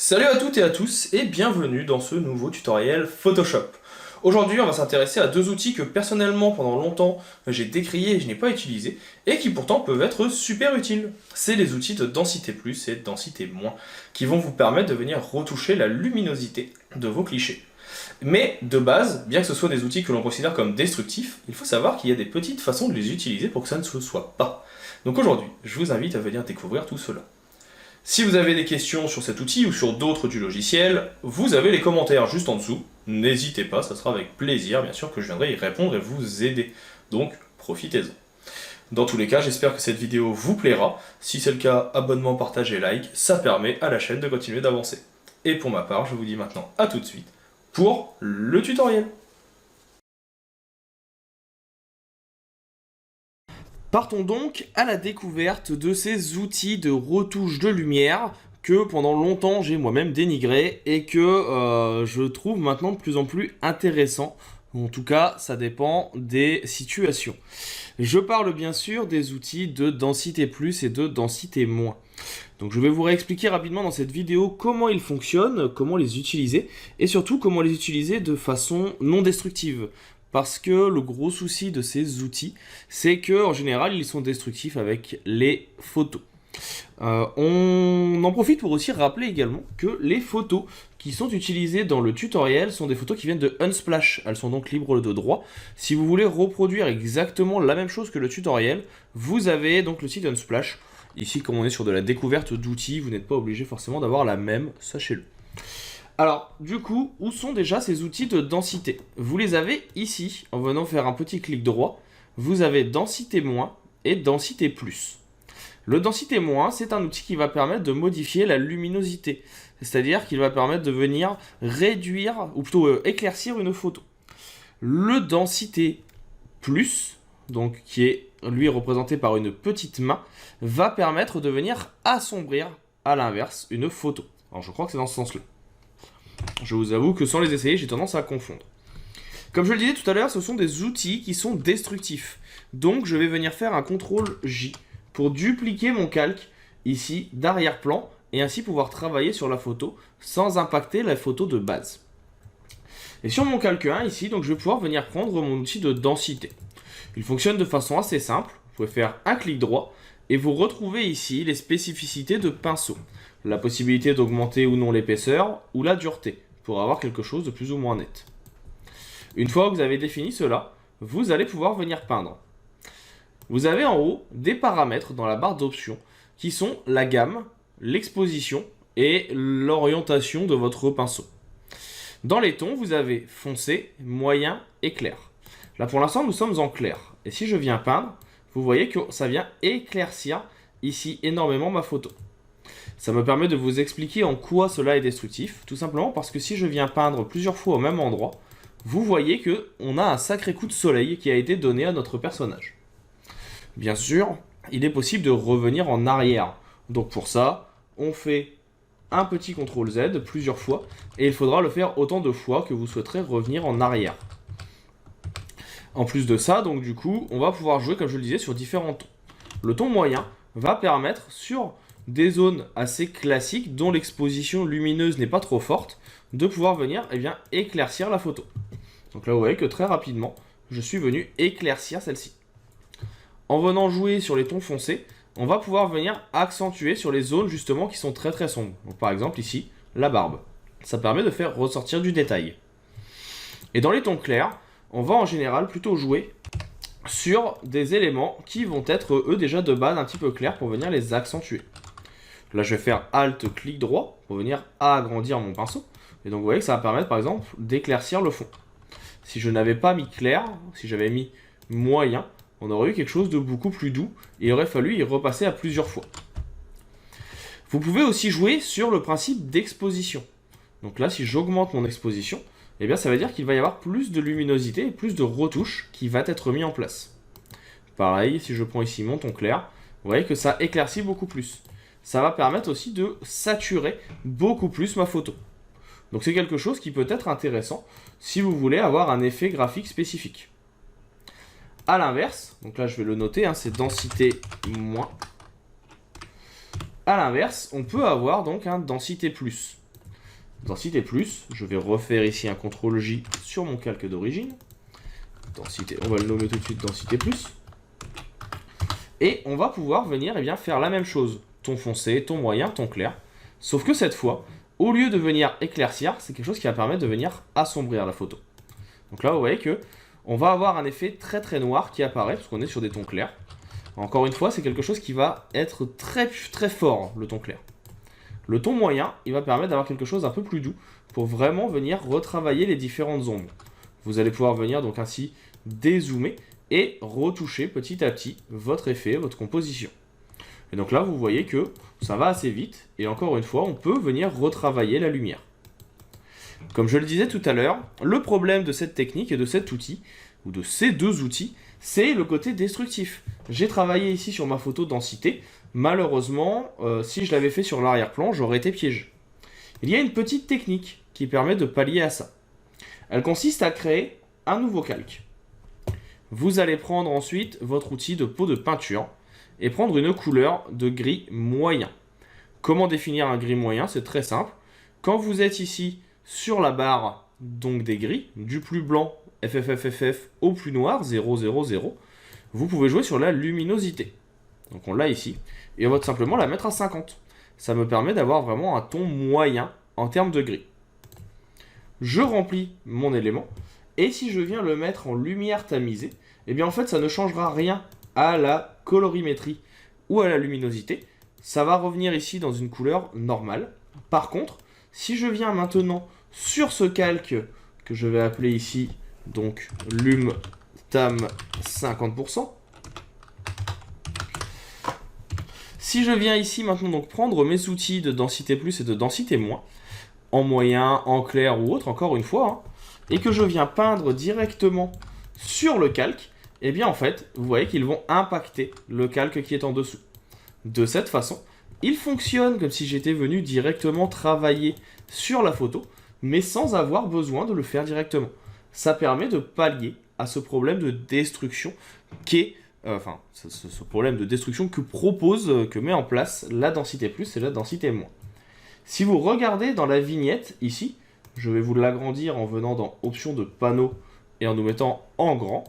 Salut à toutes et à tous et bienvenue dans ce nouveau tutoriel Photoshop. Aujourd'hui on va s'intéresser à deux outils que personnellement pendant longtemps j'ai décriés et je n'ai pas utilisés et qui pourtant peuvent être super utiles. C'est les outils de densité plus et de densité moins qui vont vous permettre de venir retoucher la luminosité de vos clichés. Mais de base, bien que ce soit des outils que l'on considère comme destructifs, il faut savoir qu'il y a des petites façons de les utiliser pour que ça ne se soit pas. Donc aujourd'hui, je vous invite à venir découvrir tout cela. Si vous avez des questions sur cet outil ou sur d'autres du logiciel, vous avez les commentaires juste en dessous. N'hésitez pas, ça sera avec plaisir bien sûr que je viendrai y répondre et vous aider. Donc profitez-en. Dans tous les cas, j'espère que cette vidéo vous plaira. Si c'est le cas, abonnement, partage et like, ça permet à la chaîne de continuer d'avancer. Et pour ma part, je vous dis maintenant à tout de suite pour le tutoriel. Partons donc à la découverte de ces outils de retouche de lumière que pendant longtemps j'ai moi-même dénigré et que je trouve maintenant de plus en plus intéressant. En tout cas, ça dépend des situations. Je parle bien sûr des outils de densité plus et de densité moins. Donc je vais vous réexpliquer rapidement dans cette vidéo comment ils fonctionnent, comment les utiliser et surtout comment les utiliser de façon non destructive. Parce que le gros souci de ces outils, c'est qu'en général, ils sont destructifs avec les photos. On en profite pour aussi rappeler également que les photos qui sont utilisées dans le tutoriel sont des photos qui viennent de Unsplash. Elles sont donc libres de droit. Si vous voulez reproduire exactement la même chose que le tutoriel, vous avez donc le site Unsplash. Ici, comme on est sur de la découverte d'outils, vous n'êtes pas obligé forcément d'avoir la même, sachez-le. Alors, du coup, où sont déjà ces outils de densité? Vous les avez ici, en venant faire un petit clic droit. Vous avez densité moins et densité plus. Le densité moins, c'est un outil qui va permettre de modifier la luminosité. C'est-à-dire qu'il va permettre de venir réduire, ou plutôt éclaircir une photo. Le densité plus, donc qui est lui représenté par une petite main, va permettre de venir assombrir, à l'inverse, une photo. Alors je crois que c'est dans ce sens-là. Je vous avoue que sans les essayer, j'ai tendance à confondre. Comme je le disais tout à l'heure, ce sont des outils qui sont destructifs. Donc je vais venir faire un CTRL J pour dupliquer mon calque ici d'arrière-plan et ainsi pouvoir travailler sur la photo sans impacter la photo de base. Et sur mon calque 1 ici, donc je vais pouvoir venir prendre mon outil de densité. Il fonctionne de façon assez simple. Vous pouvez faire un clic droit et vous retrouvez ici les spécificités de pinceau. La possibilité d'augmenter ou non l'épaisseur ou la dureté pour avoir quelque chose de plus ou moins net. Une fois que vous avez défini cela, vous allez pouvoir venir peindre. Vous avez en haut des paramètres dans la barre d'options qui sont la gamme, l'exposition et l'orientation de votre pinceau. Dans les tons, vous avez foncé, moyen et clair. Là pour l'instant, nous sommes en clair. Et si je viens peindre, vous voyez que ça vient éclaircir ici énormément ma photo. Ça me permet de vous expliquer en quoi cela est destructif, tout simplement parce que si je viens peindre plusieurs fois au même endroit, vous voyez qu'on a un sacré coup de soleil qui a été donné à notre personnage. Bien sûr, il est possible de revenir en arrière. Donc pour ça, on fait un petit CTRL Z plusieurs fois, et il faudra le faire autant de fois que vous souhaiterez revenir en arrière. En plus de ça, donc du coup, on va pouvoir jouer, comme je le disais, sur différents tons. Le ton moyen va permettre sur des zones assez classiques dont l'exposition lumineuse n'est pas trop forte, de pouvoir venir éclaircir la photo. Donc là vous voyez que très rapidement, je suis venu éclaircir celle-ci. En venant jouer sur les tons foncés, on va pouvoir venir accentuer sur les zones justement qui sont très très sombres. Donc par exemple ici, la barbe. Ça permet de faire ressortir du détail. Et dans les tons clairs, on va en général plutôt jouer sur des éléments qui vont être eux déjà de base un petit peu clairs pour venir les accentuer. Là, je vais faire Alt, clic droit pour venir agrandir mon pinceau. Et donc, vous voyez que ça va permettre, par exemple, d'éclaircir le fond. Si je n'avais pas mis clair, si j'avais mis moyen, on aurait eu quelque chose de beaucoup plus doux. Et il aurait fallu y repasser à plusieurs fois. Vous pouvez aussi jouer sur le principe d'exposition. Donc là, si j'augmente mon exposition, eh bien, ça veut dire qu'il va y avoir plus de luminosité et plus de retouche qui va être mis en place. Pareil, si je prends ici mon ton clair, vous voyez que ça éclaircit beaucoup plus. Ça va permettre aussi de saturer beaucoup plus ma photo. Donc c'est quelque chose qui peut être intéressant si vous voulez avoir un effet graphique spécifique. A l'inverse, donc là je vais le noter, c'est densité moins. A l'inverse, on peut avoir donc un densité plus. densité plus, je vais refaire ici un CTRL J sur mon calque d'origine. Densité, on va le nommer tout de suite densité plus. Et on va pouvoir venir faire la même chose. Ton foncé, ton moyen, ton clair. Sauf que cette fois, au lieu de venir éclaircir, c'est quelque chose qui va permettre de venir assombrir la photo. Donc là, vous voyez que on va avoir un effet très très noir qui apparaît, parce qu'on est sur des tons clairs. Encore une fois, c'est quelque chose qui va être très très fort, le ton clair. Le ton moyen, il va permettre d'avoir quelque chose un peu plus doux, pour vraiment venir retravailler les différentes ombres. Vous allez pouvoir venir donc ainsi dézoomer et retoucher petit à petit votre effet, votre composition. Et donc là, vous voyez que ça va assez vite, et encore une fois, on peut venir retravailler la lumière. Comme je le disais tout à l'heure, le problème de cette technique et de cet outil, ou de ces deux outils, c'est le côté destructif. J'ai travaillé ici sur ma photo densité, malheureusement, si je l'avais fait sur l'arrière-plan, j'aurais été piégé. Il y a une petite technique qui permet de pallier à ça. Elle consiste à créer un nouveau calque. Vous allez prendre ensuite votre outil de pot de peinture et prendre une couleur de gris moyen. Comment définir un gris moyen? C'est très simple. Quand vous êtes ici sur la barre donc des gris, du plus blanc FFFFF au plus noir 000, vous pouvez jouer sur la luminosité. Donc on l'a ici et on va tout simplement la mettre à 50. Ça me permet d'avoir vraiment un ton moyen en termes de gris. Je remplis mon élément et si je viens le mettre en lumière tamisée, eh bien en fait ça ne changera rien à la colorimétrie ou à la luminosité. Ça va revenir ici dans une couleur normale. Par contre, si je viens maintenant sur ce calque que je vais appeler ici donc Lum Tam 50%, si je viens ici maintenant donc prendre mes outils de densité plus et de densité moins, en moyen, en clair ou autre, encore une fois, et que je viens peindre directement sur le calque, eh bien en fait, vous voyez qu'ils vont impacter le calque qui est en dessous. De cette façon, il fonctionne comme si j'étais venu directement travailler sur la photo, mais sans avoir besoin de le faire directement. Ça permet de pallier à ce problème de destruction ce problème de destruction que met en place la densité plus et la densité moins. Si vous regardez dans la vignette ici, je vais vous l'agrandir en venant dans options de panneau et en nous mettant en grand,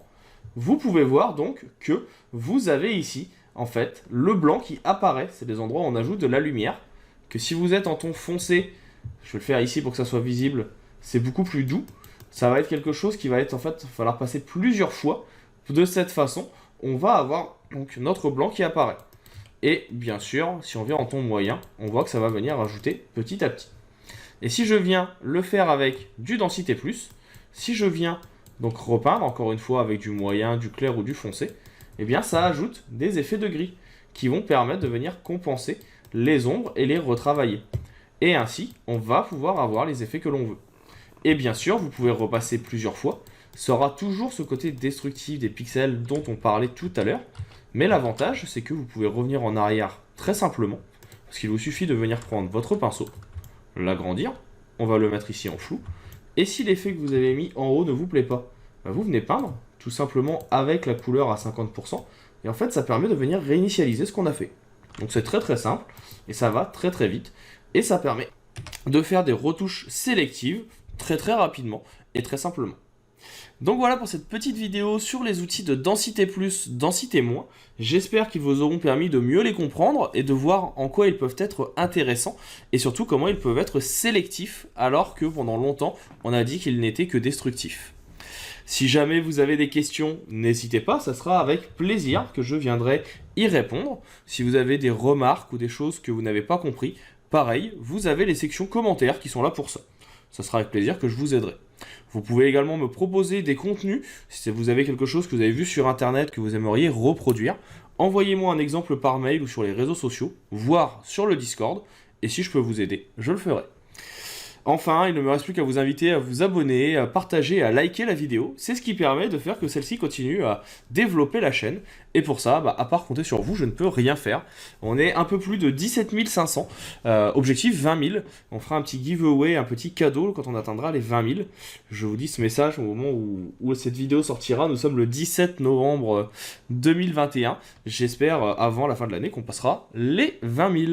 vous pouvez voir donc que vous avez ici en fait le blanc qui apparaît, c'est des endroits où on ajoute de la lumière, que si vous êtes en ton foncé, je vais le faire ici pour que ça soit visible, c'est beaucoup plus doux, ça va être quelque chose qui va être en fait, il va falloir passer plusieurs fois, de cette façon, on va avoir donc notre blanc qui apparaît. Et bien sûr, si on vient en ton moyen, on voit que ça va venir rajouter petit à petit. Et si je viens le faire avec du densité plus, si je viens donc repeindre encore une fois avec du moyen, du clair ou du foncé, eh bien ça ajoute des effets de gris qui vont permettre de venir compenser les ombres et les retravailler. Et ainsi, on va pouvoir avoir les effets que l'on veut. Et bien sûr, vous pouvez repasser plusieurs fois. Ça aura toujours ce côté destructif des pixels dont on parlait tout à l'heure. Mais l'avantage, c'est que vous pouvez revenir en arrière très simplement. Parce qu'il vous suffit de venir prendre votre pinceau, l'agrandir. On va le mettre ici en flou. Et si l'effet que vous avez mis en haut ne vous plaît pas, vous venez peindre tout simplement avec la couleur à 50%. Et en fait, ça permet de venir réinitialiser ce qu'on a fait. Donc c'est très très simple. Et ça va très très vite. Et ça permet de faire des retouches sélectives très très rapidement et très simplement. Donc voilà pour cette petite vidéo sur les outils de densité plus, densité moins. J'espère qu'ils vous auront permis de mieux les comprendre et de voir en quoi ils peuvent être intéressants et surtout comment ils peuvent être sélectifs alors que pendant longtemps on a dit qu'ils n'étaient que destructifs. Si jamais vous avez des questions, n'hésitez pas, ça sera avec plaisir que je viendrai y répondre. Si vous avez des remarques ou des choses que vous n'avez pas compris, pareil, vous avez les sections commentaires qui sont là pour ça. Ça sera avec plaisir que je vous aiderai. Vous pouvez également me proposer des contenus, si vous avez quelque chose que vous avez vu sur internet que vous aimeriez reproduire. Envoyez-moi un exemple par mail ou sur les réseaux sociaux, voire sur le Discord, et si je peux vous aider, je le ferai. Enfin, il ne me reste plus qu'à vous inviter à vous abonner, à partager, à liker la vidéo. C'est ce qui permet de faire que celle-ci continue à développer la chaîne Et pour ça, bah, à part compter sur vous, je ne peux rien faire. On est un peu plus de 17 500. Objectif 20 000. On fera un petit giveaway, un petit cadeau quand on atteindra les 20 000. Je vous dis ce message au moment où cette vidéo sortira. Nous sommes le 17 novembre 2021. J'espère avant la fin de l'année qu'on passera les 20 000.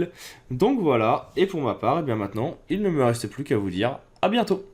Donc voilà. Et pour ma part, et bien maintenant, il ne me reste plus qu'à vous dire à bientôt.